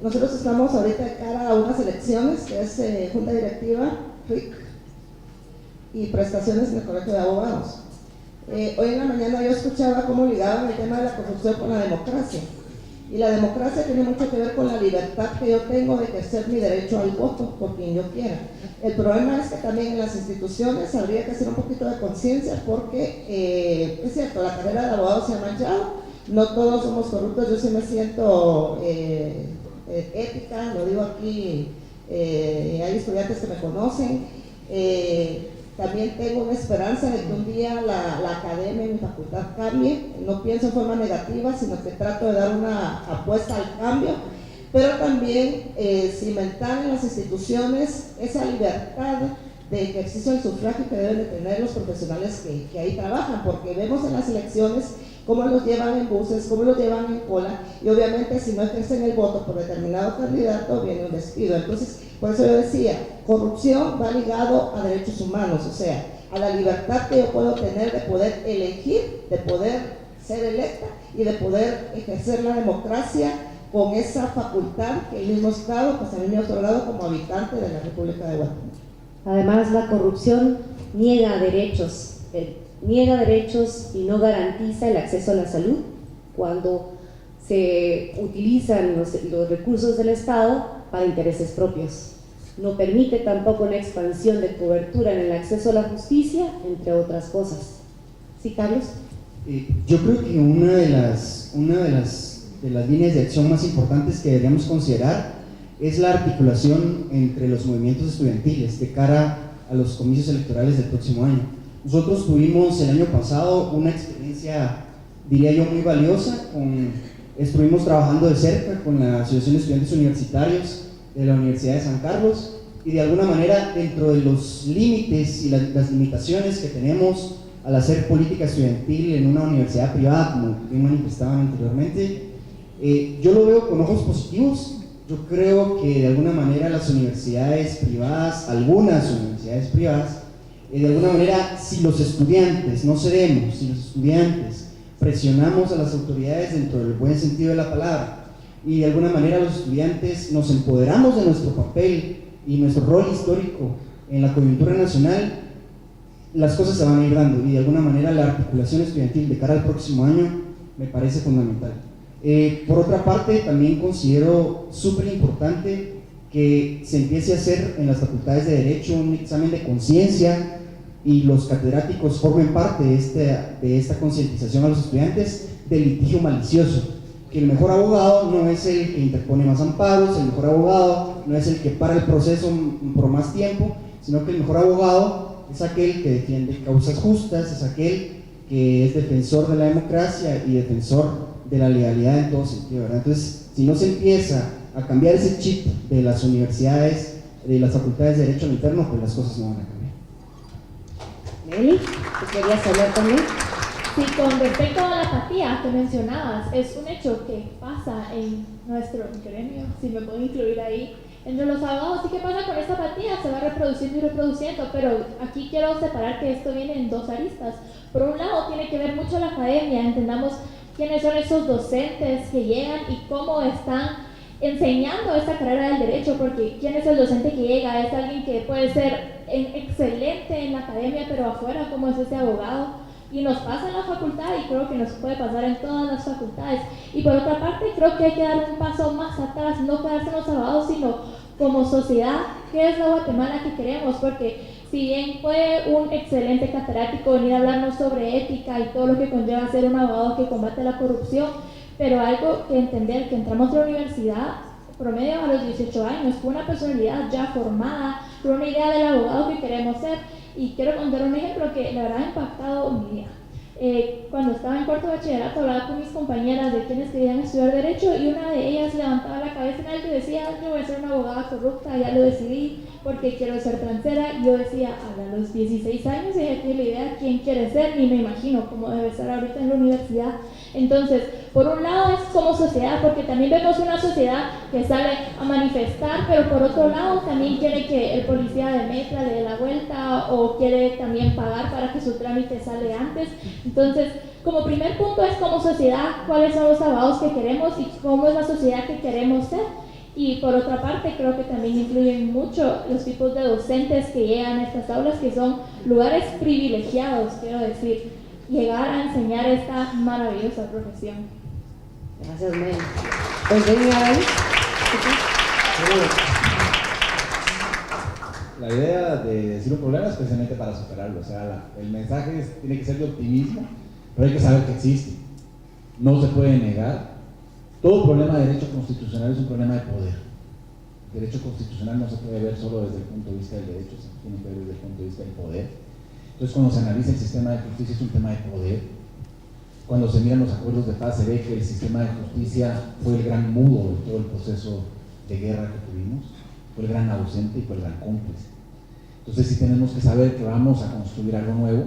[SPEAKER 4] Nosotros estamos ahorita de cara a unas elecciones, que es Junta Directiva, RIC, y prestaciones en el Colegio de Abogados. Hoy en la mañana yo escuchaba cómo ligaban el tema de la corrupción con la democracia. Y la democracia tiene mucho que ver con la libertad que yo tengo de ejercer mi derecho al voto por quien yo quiera. El problema es que también en las instituciones habría que hacer un poquito de conciencia, porque es cierto, la carrera de abogado se ha manchado, no todos somos corruptos. Yo sí me siento ética, lo digo aquí, hay estudiantes que me conocen. También tengo una esperanza de que un día la academia y mi facultad cambie. No pienso en forma negativa, sino que trato de dar una apuesta al cambio, pero también cimentar en las instituciones esa libertad de ejercicio del sufragio que deben de tener los profesionales que ahí trabajan, porque vemos en las elecciones cómo los llevan en buses, cómo los llevan en cola, y obviamente si no ejercen el voto por determinado candidato viene un despido. Entonces, por eso yo decía, corrupción va ligado a derechos humanos, o sea, a la libertad que yo puedo tener de poder elegir, de poder ser electa y de poder ejercer la democracia con esa facultad que el mismo Estado pues a mí me ha otorgado como habitante de la República de Guatemala.
[SPEAKER 1] Además, la corrupción niega derechos y no garantiza el acceso a la salud cuando se utilizan los recursos del Estado para intereses propios. No permite tampoco una expansión de cobertura en el acceso a la justicia, entre otras cosas. ¿Sí, Carlos?
[SPEAKER 6] Yo creo que una de las líneas de acción más importantes que deberíamos considerar es la articulación entre los movimientos estudiantiles de cara a los comicios electorales del próximo año. Nosotros tuvimos el año pasado una experiencia, diría yo, muy valiosa. Estuvimos trabajando de cerca con la Asociación de Estudiantes Universitarios de la Universidad de San Carlos, y de alguna manera, dentro de los límites y las limitaciones que tenemos al hacer política estudiantil en una universidad privada, como bien manifestaban anteriormente. Yo lo veo con ojos positivos. Yo creo que de alguna manera las universidades privadas, algunas universidades privadas, de alguna manera, si los estudiantes no cedemos, si los estudiantes presionamos a las autoridades dentro del buen sentido de la palabra, y de alguna manera los estudiantes nos empoderamos de nuestro papel y nuestro rol histórico en la coyuntura nacional, las cosas se van a ir dando, y de alguna manera la articulación estudiantil de cara al próximo año me parece fundamental. Por otra parte, también considero súper importante que se empiece a hacer en las facultades de Derecho un examen de conciencia y los catedráticos formen parte de esta concientización a los estudiantes del litigio malicioso, que el mejor abogado no es el que interpone más amparos, el mejor abogado no es el que para el proceso por más tiempo, sino que el mejor abogado es aquel que defiende causas justas, es aquel que es defensor de la democracia y defensor de la legalidad en todo sentido, ¿verdad? Entonces, si no se empieza a cambiar ese chip de las universidades, de las facultades de Derecho interno, pues las cosas no van a cambiar.
[SPEAKER 1] Nelly, ¿tú querías hablar también?
[SPEAKER 7] Sí, con respecto a la apatía que mencionabas, es un hecho que pasa en nuestro gremio, si me puedo incluir ahí, entre los abogados. ¿Y qué pasa con esta apatía? Se va reproduciendo y reproduciendo, pero aquí quiero separar que esto viene en dos aristas. Por un lado, tiene que ver mucho la academia, entendamos quiénes son esos docentes que llegan y cómo están enseñando esta carrera del derecho, porque quién es el docente que llega, es alguien que puede ser excelente en la academia, pero afuera, ¿cómo es ese abogado? Y nos pasa en la facultad y creo que nos puede pasar en todas las facultades. Y por otra parte, creo que hay que dar un paso más atrás, no quedarse en los abogados, sino como sociedad, ¿qué es la Guatemala que queremos? Porque si bien puede un excelente catedrático venir a hablarnos sobre ética y todo lo que conlleva ser un abogado que combate la corrupción, pero algo que entender, que entramos a la universidad promedio a los 18 años, con una personalidad ya formada, con una idea del abogado que queremos ser. Y quiero contar un ejemplo que la verdad ha impactado mi vida. Cuando estaba en cuarto de bachillerato hablaba con mis compañeras de quienes querían estudiar Derecho y una de ellas levantaba la cabeza en alto y decía: yo voy a ser una abogada corrupta, ya lo decidí porque quiero ser transera. Y yo decía: a los 16 años ella tiene la idea quién quiere ser, ni me imagino cómo debe estar ahorita en la universidad. Entonces, por un lado es como sociedad, porque también vemos una sociedad que sale a manifestar, pero por otro lado también quiere que el policía de Metra le dé la vuelta o quiere también pagar para que su trámite sale antes. Entonces, como primer punto es como sociedad, cuáles son los abogados que queremos y cómo es la sociedad que queremos ser. Y por otra parte, creo que también influyen mucho los tipos de docentes que llegan a estas aulas, que son lugares privilegiados, quiero decir, llegar a enseñar esta maravillosa profesión.
[SPEAKER 1] Gracias, Mel. Pues venga, ahí.
[SPEAKER 5] La idea de decir un problema es precisamente para superarlo, o sea, el mensaje tiene que ser de optimismo, pero hay que saber que existe, no se puede negar. Todo problema de derecho constitucional es un problema de poder. El derecho constitucional no se puede ver solo desde el punto de vista del derecho, se tiene que ver desde el punto de vista del poder. Entonces, cuando se analiza el sistema de justicia es un tema de poder. Cuando se miran los acuerdos de paz se ve que el sistema de justicia fue el gran mudo de todo el proceso de guerra que tuvimos, fue el gran ausente y fue el gran cómplice. Entonces sí tenemos que saber que vamos a construir algo nuevo,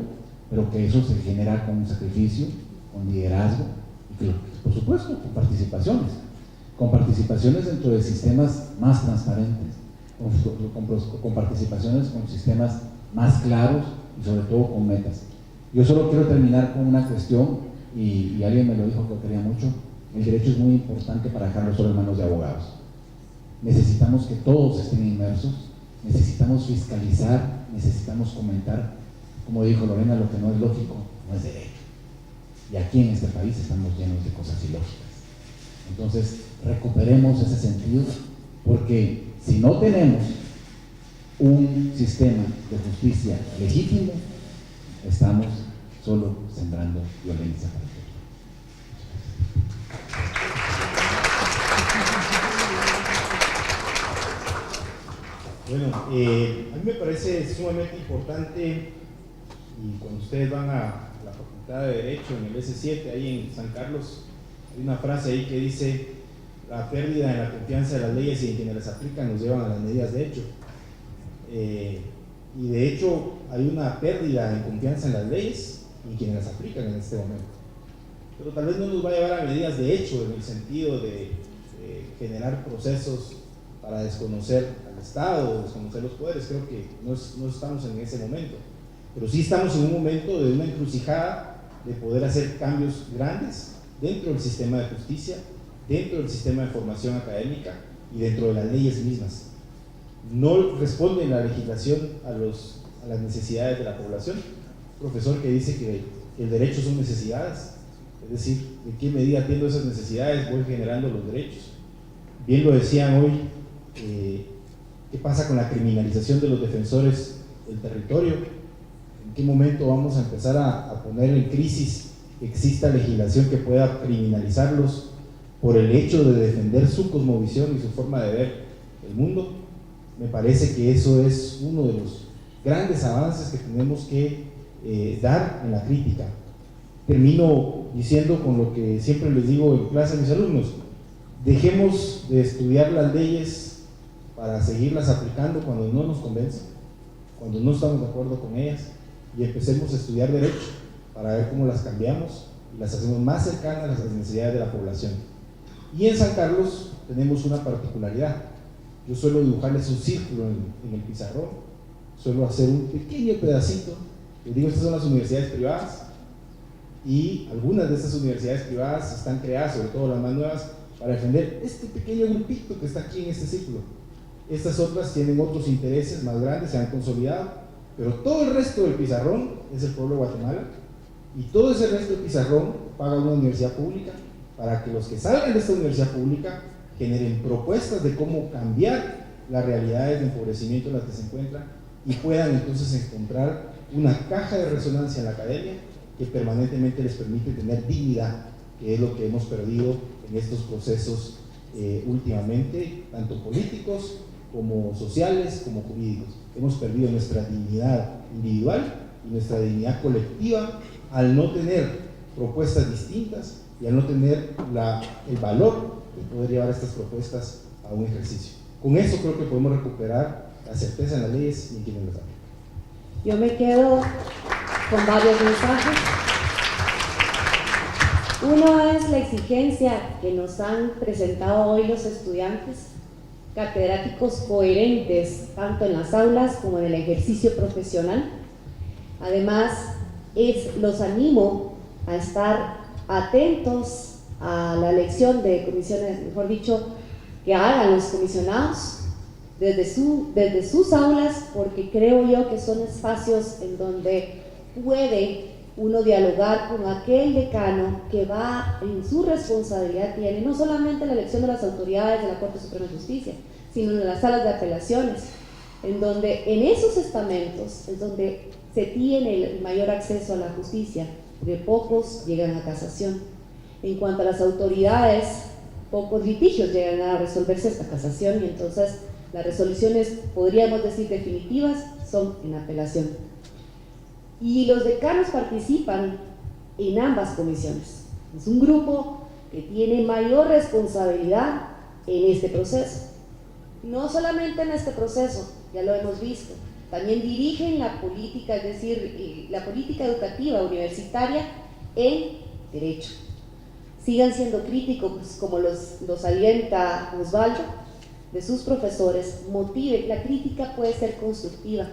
[SPEAKER 5] pero que eso se genera con un sacrificio, con liderazgo y que, por supuesto, con participaciones dentro de sistemas más transparentes, con participaciones con sistemas más claros y sobre todo con metas. Yo solo quiero terminar con una cuestión, y alguien me lo dijo que lo quería mucho: el derecho es muy importante para dejarlo solo en manos de abogados. Necesitamos que todos estén inmersos, necesitamos fiscalizar, necesitamos comentar. Como dijo Lorena, lo que no es lógico no es derecho. Y aquí en este país estamos llenos de cosas ilógicas. Entonces, recuperemos ese sentido, porque si no tenemos un sistema de justicia legítimo, estamos solo sembrando violencia para todos.
[SPEAKER 3] Bueno, a mí me parece sumamente importante, y cuando ustedes van a la Facultad de Derecho en el S7, ahí en San Carlos, hay una frase ahí que dice: la pérdida en la confianza de las leyes y en quienes las aplican nos llevan a las medidas de hecho. Y de hecho hay una pérdida en confianza en las leyes y quienes las aplican en este momento. Pero tal vez no nos va a llevar a medidas de hecho en el sentido de generar procesos para desconocer al Estado o desconocer los poderes. Creo que no estamos en ese momento, pero sí estamos en un momento de una encrucijada de poder hacer cambios grandes dentro del sistema de justicia, dentro del sistema de formación académica y dentro de las leyes mismas. No responde la legislación a las necesidades de la población. Profesor que dice que el derecho son necesidades, es decir, ¿de qué medida atiendo esas necesidades voy generando los derechos? Bien lo decían hoy, ¿qué pasa con la criminalización de los defensores del territorio? ¿En qué momento vamos a empezar a poner en crisis que exista legislación que pueda criminalizarlos por el hecho de defender su cosmovisión y su forma de ver el mundo? Me parece que eso es uno de los grandes avances que tenemos que dar en la crítica. Termino diciendo con lo que siempre les digo en clase a mis alumnos: dejemos de estudiar las leyes para seguirlas aplicando cuando no nos convencen, cuando no estamos de acuerdo con ellas, y empecemos a estudiar derecho para ver cómo las cambiamos y las hacemos más cercanas a las necesidades de la población. Y en San Carlos tenemos una particularidad. Yo suelo dibujarles un círculo en el pizarrón, suelo hacer un pequeño pedacito. Les digo, estas son las universidades privadas, y algunas de estas universidades privadas están creadas, sobre todo las más nuevas, para defender este pequeño grupito que está aquí en este círculo. Estas otras tienen otros intereses más grandes, se han consolidado, pero todo el resto del pizarrón es el pueblo de Guatemala, y todo ese resto del pizarrón paga una universidad pública para que los que salgan de esta universidad pública generen propuestas de cómo cambiar las realidades de empobrecimiento en las que se encuentran y puedan entonces encontrar una caja de resonancia en la academia que permanentemente les permite tener dignidad, que es lo que hemos perdido en estos procesos últimamente, tanto políticos como sociales como jurídicos. Hemos perdido nuestra dignidad individual y nuestra dignidad colectiva al no tener propuestas distintas y al no tener el valor de poder llevar estas propuestas a un ejercicio. Con eso creo que podemos recuperar la certeza en las leyes y en quienes las aplican.
[SPEAKER 1] Yo me quedo con varios mensajes. Uno es la exigencia que nos han presentado hoy los estudiantes, catedráticos coherentes tanto en las aulas como en el ejercicio profesional. Además, los animo a estar atentos a la elección de comisiones, mejor dicho, que hagan los comisionados desde sus aulas, porque creo yo que son espacios en donde puede uno dialogar con aquel decano que va en su responsabilidad, tiene no solamente la elección de las autoridades de la Corte Suprema de Justicia, sino en las salas de apelaciones, en donde en esos estamentos es donde se tiene el mayor acceso a la justicia, porque pocos llegan a casación. En cuanto a las autoridades, pocos litigios llegan a resolverse esta casación, y entonces las resoluciones, podríamos decir definitivas, son en apelación. Y los decanos participan en ambas comisiones. Es un grupo que tiene mayor responsabilidad en este proceso. No solamente en este proceso, ya lo hemos visto, también dirigen la política, es decir, la política educativa universitaria en derecho. Sigan siendo críticos, como los alienta Osvaldo, de sus profesores, motiven. La crítica puede ser constructiva,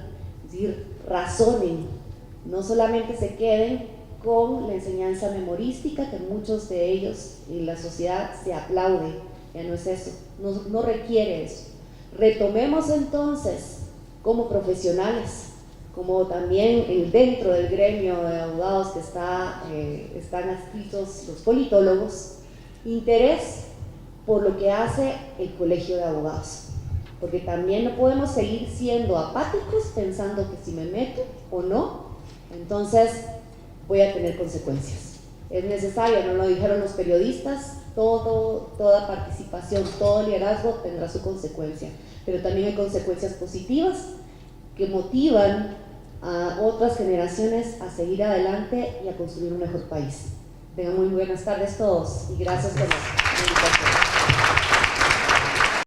[SPEAKER 1] es decir, razonen, no solamente se queden con la enseñanza memorística, que muchos de ellos en la sociedad se aplaude, ya no es eso, no requiere eso. Retomemos entonces como profesionales, como también dentro del gremio de abogados que están adscritos los politólogos, interés por lo que hace el Colegio de Abogados, porque también no podemos seguir siendo apáticos pensando que si me meto o no, entonces voy a tener consecuencias. Es necesario, no lo dijeron los periodistas, toda participación, todo liderazgo tendrá su consecuencia, pero también hay consecuencias positivas que motivan a otras generaciones a seguir adelante y a construir un mejor país. Tengan muy buenas tardes todos y gracias por la invitación.